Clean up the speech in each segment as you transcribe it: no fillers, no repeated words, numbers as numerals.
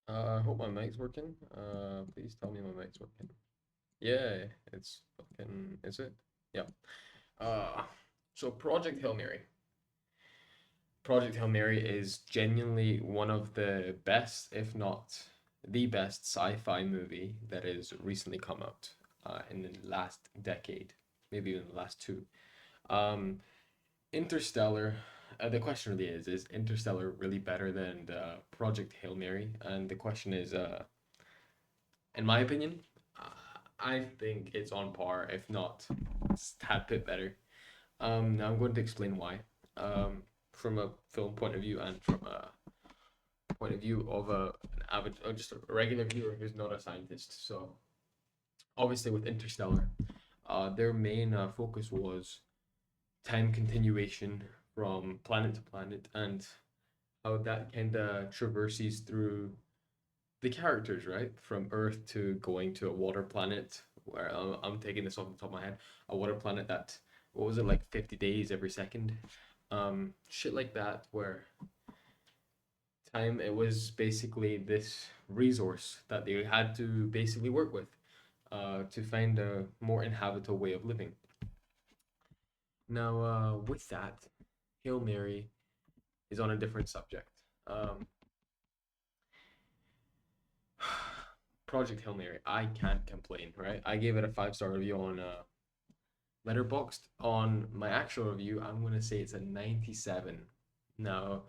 I hope my mic's working. Please tell me my mic's working. Yeah, it's fucking, is it? Yep. Uh, so Project Hail Mary. Project Hail Mary is genuinely one of the best, if not the best, sci-fi movie that has recently come out in the last decade, maybe even the last two. Um, Interstellar. The question really is Interstellar really better than the Project Hail Mary? And the question is, in my opinion, uh, I think it's on par, if not it's a tad bit better. Now I'm going to explain why. From a film point of view and from a point of view of an avid, or just a regular viewer who's not a scientist. So obviously with Interstellar, their main focus was time continuation from planet to planet and how that kind of traverses through the characters, right? From Earth to going to a water planet, where I'm taking this off the top of my head, a water planet that, what was it, like 50 days every second? Shit like that, where time, it was basically this resource that they had to basically work with to find a more inhabitable way of living. Now, with that, Hail Mary is on a different subject. Um, Project Hail Mary, I can't complain, right? I gave it a 5-star review on Letterboxd. On my actual review, I'm gonna say it's a 97. Now,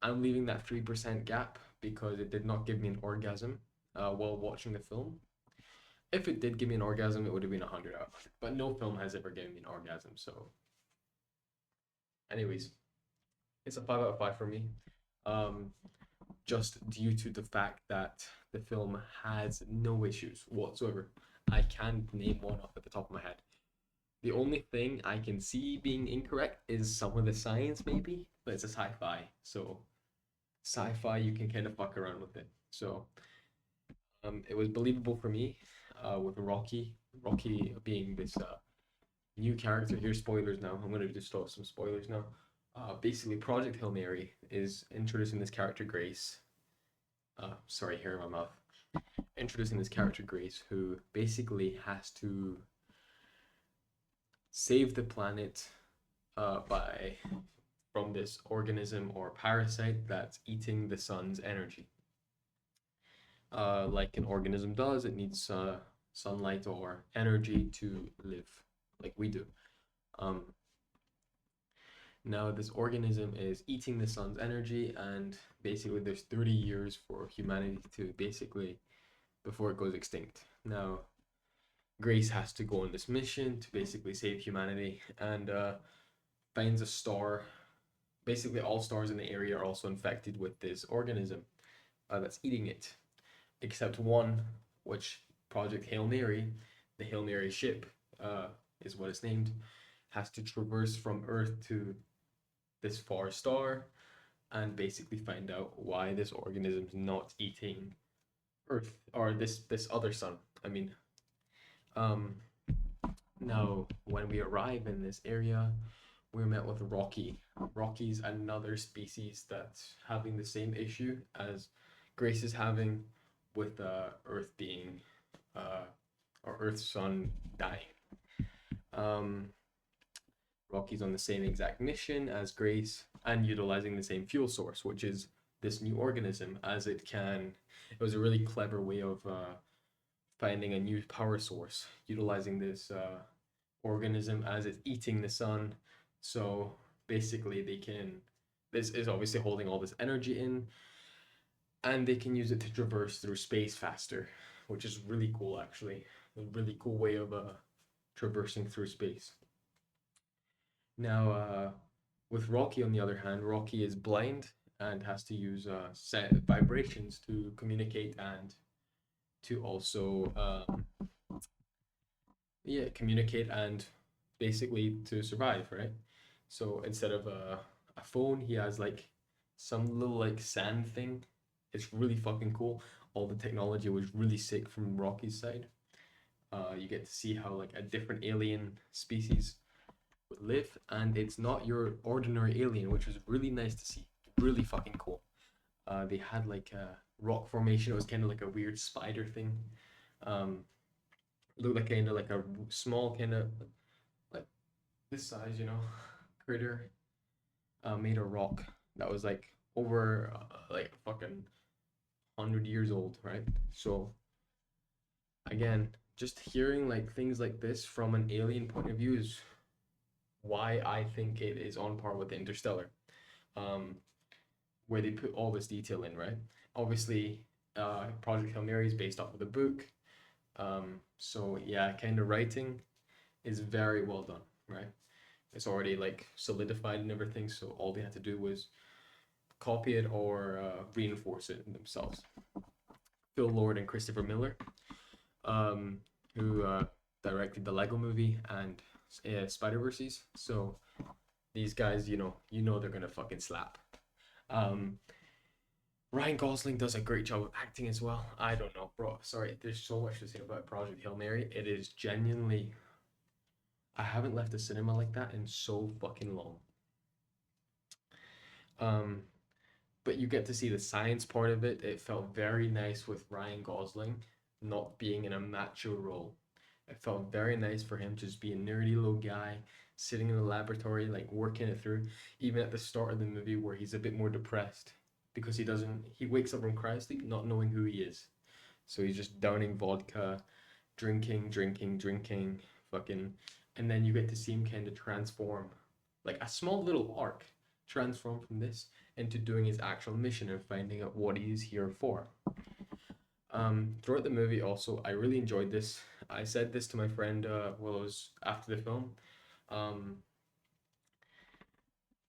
I'm leaving that 3% gap because it did not give me an orgasm while watching the film. If it did give me an orgasm, it would have been 100 out of 100. But no film has ever given me an orgasm. So, anyways, it's a 5 out of 5 for me. Um, just due to the fact that the film has no issues whatsoever. I can't name one off at the top of my head. The only thing I can see being incorrect is some of the science, maybe, but it's a sci-fi, so sci-fi you can kind of fuck around with it. So it was believable for me with Rocky being this new character. Here's spoilers now. I'm gonna just throw some spoilers now. Basically, Project Hail Mary is introducing this character Grace. Sorry, hair in my mouth. Introducing this character Grace, who basically has to save the planet by from this organism or parasite that's eating the sun's energy. Like an organism does, it needs sunlight or energy to live, like we do. Um, Now, this organism is eating the sun's energy, and basically, there's 30 years for humanity to basically before it goes extinct. Now, Grace has to go on this mission to basically save humanity and finds a star. Basically, all stars in the area are also infected with this organism that's eating it, except one, which Project Hail Mary, the Hail Mary ship, uh, is what it's named, has to traverse from Earth to this far star and basically find out why this organism's not eating Earth or this other sun. I mean, um, now when we arrive in this area, we're met with Rocky. Rocky's another species that's having the same issue as Grace is having with Earth being or Earth's sun dying. Um, Rocky's on the same exact mission as Grace and utilizing the same fuel source, which is this new organism, as it can. It was a really clever way of finding a new power source, utilizing this organism as it's eating the sun. So basically, they can. This is obviously holding all this energy in, and they can use it to traverse through space faster, which is really cool, actually. A really cool way of traversing through space. Now, with Rocky, on the other hand, Rocky is blind and has to use set vibrations to communicate and to also, yeah, communicate and basically to survive, right? So instead of a phone, he has like some little like sand thing. It's really fucking cool. All the technology was really sick from Rocky's side. You get to see how like a different alien species would live, and it's not your ordinary alien, which was really nice to see. Really fucking cool. They had like a rock formation. It was kind of like a weird spider thing. Um, looked like kind of like a small kind of like this size, critter made of rock that was like over like fucking 100 years old, right? So again, just hearing like things like this from an alien point of view is why I think it is on par with Interstellar, um, where they put all this detail in, right? Obviously, Project Hail Mary is based off of the book, so yeah, kind of writing is very well done, right? It's already like solidified and everything, so all they had to do was copy it or reinforce it themselves. Phil Lord and Christopher Miller, um, who directed the Lego Movie and Spider Verses. So these guys, they're gonna fucking slap. Um, Ryan Gosling does a great job of acting as well. I don't know, bro. Sorry, there's so much to say about Project Hail Mary. It is genuinely. I haven't left a cinema like that in so fucking long. Um, but you get to see the science part of it. It felt very nice with Ryan Gosling not being in a macho role. It felt very nice for him to just be a nerdy little guy sitting in the laboratory, like working it through. Even at the start of the movie, where he's a bit more depressed because he wakes up from cryosleep not knowing who he is. So he's just downing vodka, drinking, fucking. And then you get to see him kind of transform, like a small little arc, transform from this into doing his actual mission and finding out what he is here for. Throughout the movie, also, I really enjoyed this. I said this to my friend while I was after the film. Um,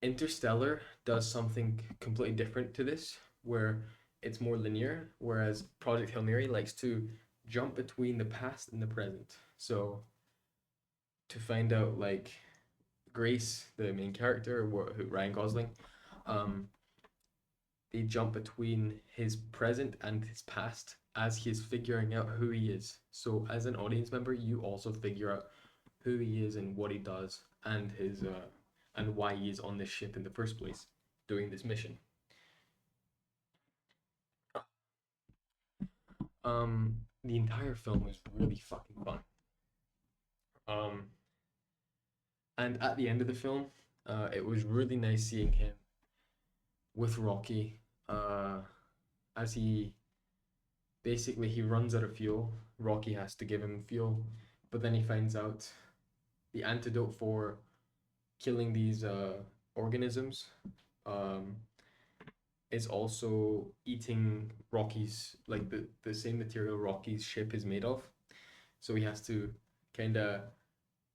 Interstellar does something completely different to this, where it's more linear, whereas Project Hail Mary likes to jump between the past and the present. So to find out like Grace, the main character, Ryan Gosling, um, they jump between his present and his past as he is figuring out who he is. So as an audience member, you also figure out who he is and what he does and his and why he is on this ship in the first place doing this mission. The entire film was really fucking fun. Um, and at the end of the film, it was really nice seeing him with Rocky, uh, as he runs out of fuel. Rocky has to give him fuel, but then he finds out the antidote for killing these organisms um, is also eating Rocky's, like the same material Rocky's ship is made of. So he has to kind of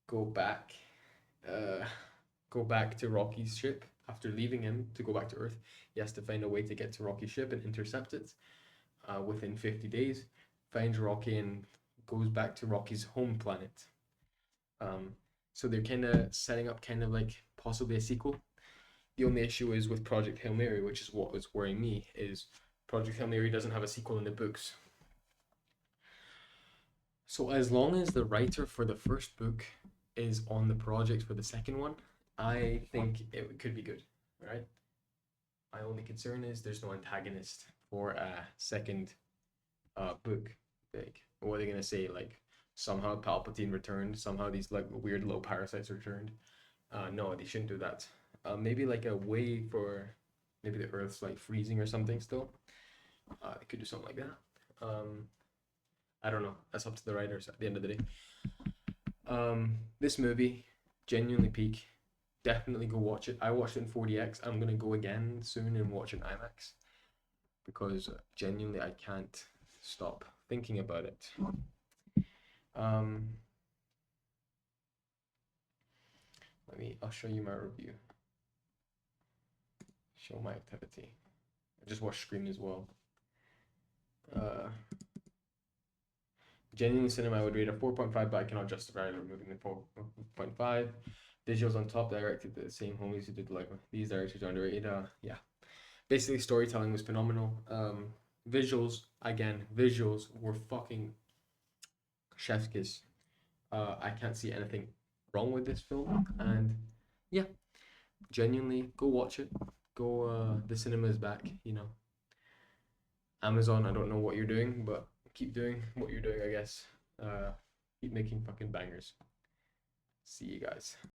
go back, uh, go back to Rocky's ship after leaving him to go back to Earth. He has to find a way to get to Rocky's ship and intercept it within 50 days. Finds Rocky and goes back to Rocky's home planet. Um, so they're kind of setting up kind of like possibly a sequel. The only issue is with Project Hail Mary, which is what was worrying me, is Project Hail Mary doesn't have a sequel in the books. So as long as the writer for the first book is on the project for the second one, I think it could be good, right? My only concern is there's no antagonist for a second book. Like, what are they gonna say? Like, somehow Palpatine returned. Somehow these like weird low parasites returned. No, they shouldn't do that. Maybe like a way for maybe the Earth's like freezing or something still. They could do something like that. I don't know. That's up to the writers at the end of the day. This movie, genuinely peak. Definitely go watch it. I watched it in 4DX. I'm gonna go again soon and watch it in IMAX because genuinely I can't stop thinking about it. Um, I'll show you my review. Show my activity. I just watched Scream as well. Genuinely cinema, I would rate a 4.5, but I cannot justify removing the 4.5. Visuals on top, directed the same homies who did like these directors are underrated. Yeah. Basically, storytelling was phenomenal. Visuals, again, visuals were fucking chef's kiss. I can't see anything wrong with this film, and yeah, genuinely go watch it. Go, the cinema is back, Amazon, I don't know what you're doing, but keep doing what you're doing, I guess. Keep making fucking bangers. See you guys.